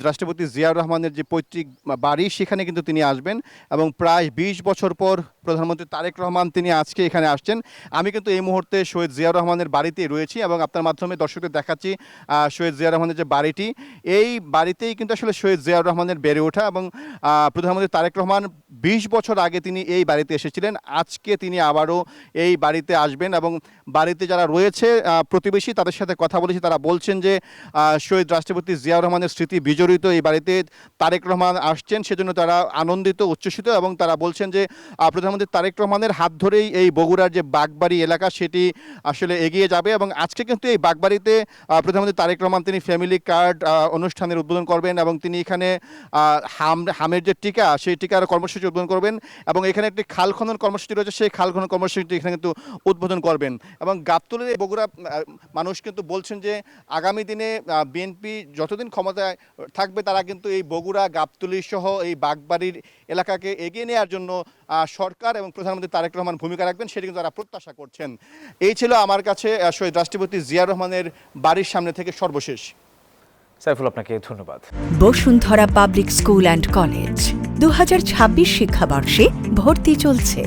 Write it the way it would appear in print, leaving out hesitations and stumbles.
রাষ্ট্রপতি জিয়াউর রহমানের যে পৈতৃক বাড়ি সেখানে কিন্তু তিনি আসবেন এবং প্রায় ২০ বছর পর প্রধানমন্ত্রী তারেক রহমান তিনি আজকে এখানে আসছেন। আমি কিন্তু এই মুহূর্তে শহীদ জিয়াউর রহমানের বাড়িতেই রয়েছি এবং আপনার মাধ্যমে দর্শকদের দেখাচ্ছি শহীদ জিয়াউর রহমানের যে বাড়িটি, এই বাড়িতেই কিন্তু আসলে শহীদ জিয়াউর রহমানের বেড়ে ওঠা এবং প্রধানমন্ত্রী তারেক রহমান ২০ বছর আগে তিনি এই বাড়িতে এসেছিলেন। আজকে তিনি আবারও এই বাড়িতে আসবেন এবং বাড়িতে যারা রয়েছে প্রতিবেশী তাদের সাথে কথা বলেছি, তারা বলছেন যে শহীদ রাষ্ট্রপতি জিয়াউর রহমানের স্মৃতি বিজড়িত এই বাড়িতে তারেক রহমান আসছেন, সেজন্য তারা আনন্দিত উচ্ছ্বসিত এবং তারা বলছেন যে প্রধানমন্ত্রী তারেক রহমানের হাত ধরেই এই বগুড়ার যে বাগবাড়ি এলাকা সেটি আসলে এগিয়ে যাবে। এবং আজকে কিন্তু এই বাগবাড়িতে প্রধানমন্ত্রী তারেক রহমান তিনি ফ্যামিলি কার্ড অনুষ্ঠানের উদ্বোধন করবেন এবং তিনি এখানে হামের যে টিকা সেই টিকার কর্মসূচি উদ্বোধন করবেন এবং এখানে একটি খাল খনন কর্মসূচি রয়েছে, সেই খাল খনন কর্মসূচিটি এখানে কিন্তু উদ্বোধন করবেন। এবং গাবতলীর এই বগুড়া মানুষ কিন্তু বলছেন যে আগামী দিনে বিএনপি যতদিন ক্ষমতায় থাকবে তারা কিন্তু এই বগুড়া গাবতলী সহ এই বাগবাড়ির এলাকাকে এগিয়ে নেওয়ার জন্য সরকার এবং প্রধানমন্ত্রী তারেক রহমান ভূমিকা রাখবেন, সেটি কিন্তু তারা প্রত্যাশা করছেন। এই ছিল আমার কাছে শহীদ রাষ্ট্রপতি জিয়াউর রহমানের বাড়ির সামনে থেকে সর্বশেষ। সাইফুল, আপনাকে ধন্যবাদ। Bashundhara public school and college ২০২৬ শিক্ষাবর্ষে ভর্তি চলছে।